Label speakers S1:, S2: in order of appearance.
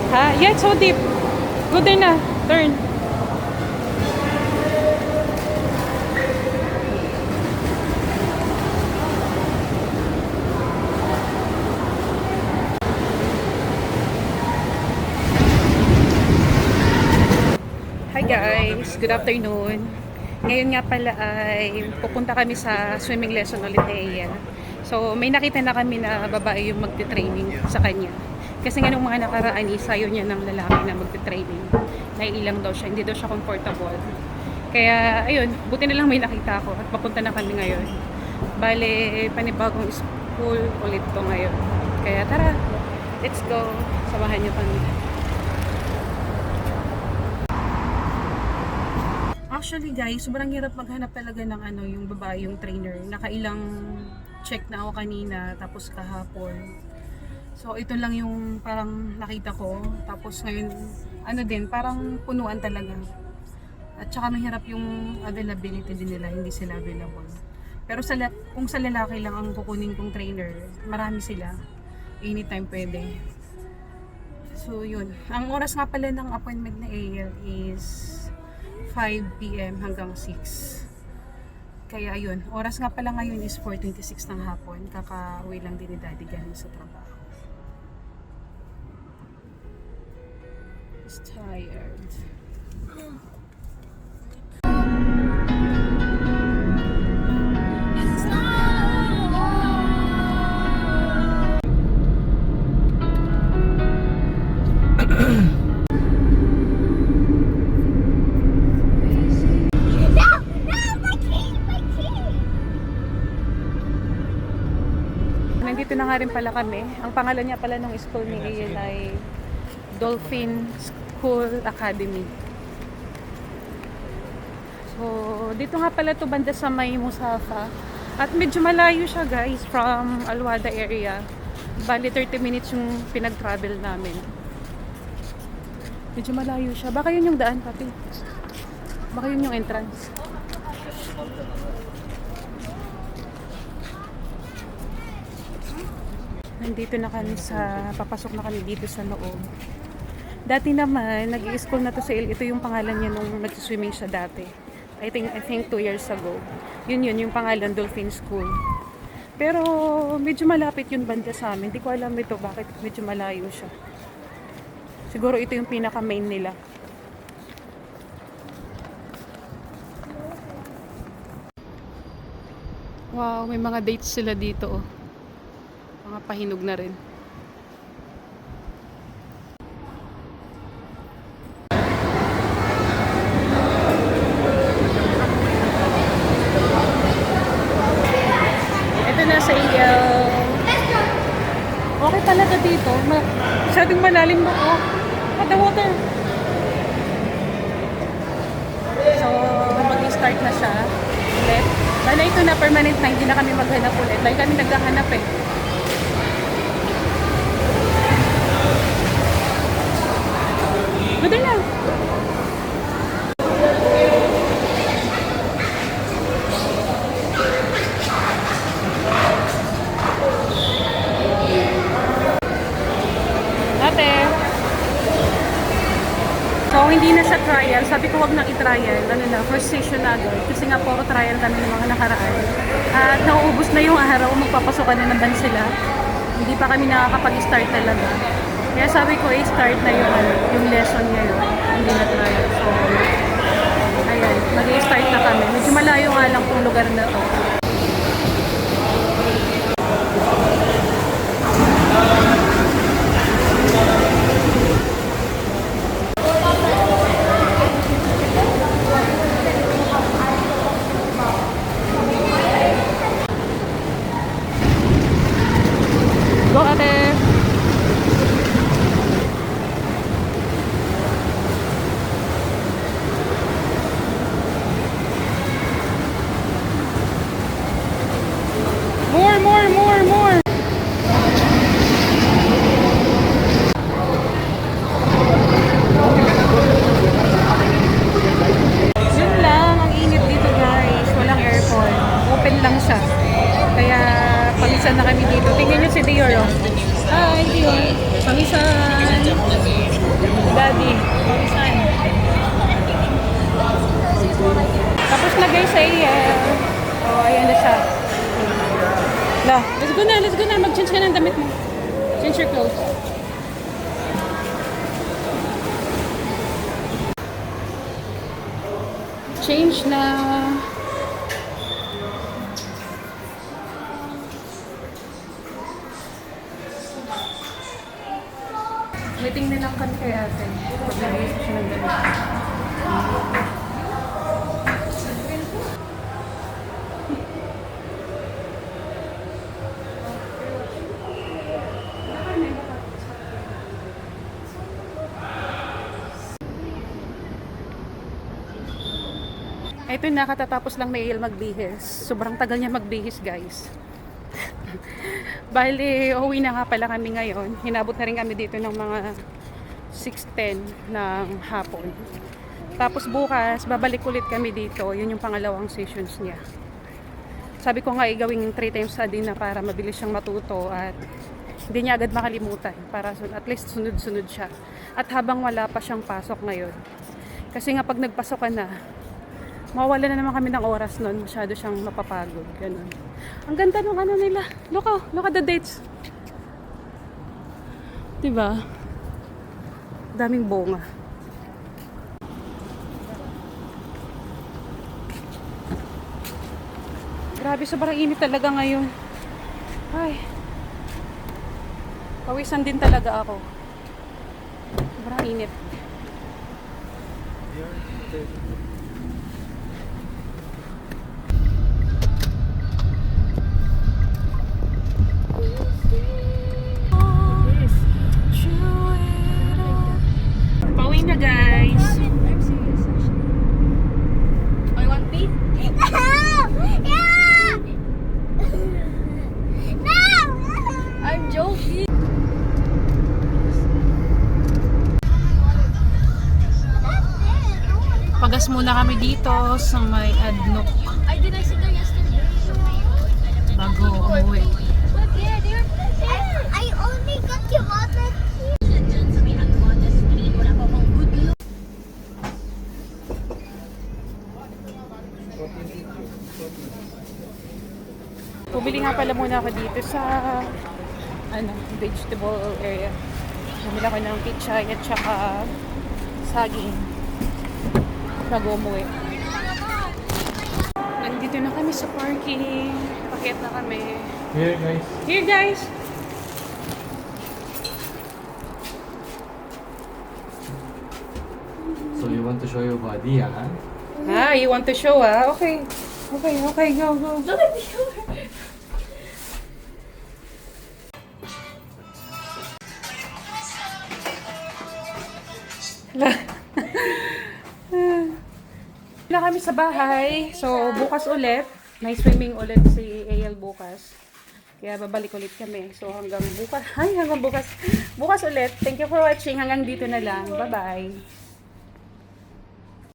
S1: Ha? Yeah, it's so deep. Go there na. Turn. Hi guys! Good afternoon. Ngayon nga pala ay pupunta kami sa swimming lesson ulit ni Ian. So may nakita na kami na babae yung magte-training sa kanya. Kasi nga nung mga nakaraan is ayaw niya ng lalaki na magte-training. Naiilang daw siya, hindi daw siya comfortable. Kaya ayun, buti na lang may nakita ako at papunta na kami ngayon. Bale, panibagong school ulit to ngayon. Kaya tara, let's go. Samahan niyo kami. Actually guys, sobrang hirap maghanap talaga ng yung babae, yung trainer. Nakailang check na ako kanina, tapos kahapon. So ito lang yung parang nakita ko. Tapos ngayon, din, parang punuan talaga. At saka mahirap yung availability din nila, hindi sila available. Pero kung sa lalaki lang ang kukunin kong trainer, marami sila. Anytime pwede. So yun. Ang oras nga pala ng appointment na AL is 5 PM hanggang 6. Kaya ayun, oras nga pala ngayon is 4:26 ng hapon. Kakauwi lang din ni Daddy galing sa trabaho. He's tired. Nandito na nga rin pala kami. Ang pangalan niya pala ng school ni Ian ay Dolphin School Academy. So, dito nga pala to banda sa May Musafa. At medyo malayo siya guys from Alwada area. Bali 30 minutes yung pinag-travel namin. Medyo malayo siya. Baka yun yung daan, papi. Baka yun yung entrance. Nandito na kami papasok na kami dito sa loob. Dati naman, nag-i-school na to sa Ito yung pangalan niya nung nag-swimming siya dati. I think 2 years ago. Yun yung pangalan, Dolphin School. Pero medyo malapit yun banda sa amin. Hindi ko alam ito bakit medyo malayo siya. Siguro ito yung pinaka-main nila. Wow, may mga dates sila dito oh. Mga pahinog na rin. Ito na sa iyo. Okay talaga dito. Masyadong malalim ba ako? The water. So, mag-start na siya ulit. Bala ito na permanent na, hindi na kami maghanap ulit. Dahil kami naghahanap eh. Buti na. Ate. So, hindi na siya trial. Sabi ko wag nang i-trial. First session na agad. Kasi nga puro trial kami ng mga nakaraan. At nauubos na yung araw. Magpapasokan na naman sila. Hindi pa kami nakakapag-start talaga. Kaya sabi ko, start na yung lesson ngayon. Hindi na trial. So, ayan. Mag-i-start na kami. Medyo malayo nga lang kung lugar na to. Go ate! go na, let's go na. Mag-change ka ng damit mo. Change your clothes. Change na. Waiting na lang kami kay ate. Pag-nag-iisip siya ng damit. Ito na, katatapos lang ni Il magbihis. Sobrang tagal niya magbihis, guys. Bali, uwi na nga pala kami ngayon. Hinabot na rin kami dito ng mga 6:10 ng hapon. Tapos bukas, babalik ulit kami dito. Yun yung pangalawang sessions niya. Sabi ko nga, gawing 3 times a day na para mabilis siyang matuto at hindi niya agad makalimutan. Para at least sunod-sunod siya. At habang wala pa siyang pasok ngayon. Kasi nga pag nagpasok ka na, mawala na naman kami ng oras nun. Masyado siyang mapapagod. Ganun. Ang ganda ng ano nila. Look at the dates. Diba? Daming bunga. Grabe, sobrang init talaga ngayon. Ay. Pawisan din talaga ako. Sobrang init. Pauwi na, guys.
S2: I'm serious, actually. Oh, you want pee? Yeah! No! I'm joking.
S1: Pagas muna kami dito sa may Adnok
S2: Did I sit there yesterday?
S1: bago umuwi.
S2: But yeah, they were there. I only got your water.
S1: Bumili nga pala muna ako dito sa vegetable area. Bumili ako ng pichay at saka saging bago umuwi. Nandito na kami sa parking. Pakyat na kami.
S3: Here guys.
S1: Here, guys!
S3: So you want to show your body, huh?
S1: Ah, you want to show, ah? Okay. Okay, go.
S2: Look at me.
S1: Na kami sa bahay. So, bukas ulit. May swimming ulit si AL bukas. Kaya babalik ulit kami. So, hanggang bukas. Hanggang bukas. Bukas ulit. Thank you for watching. Hanggang dito na lang. Bye-bye.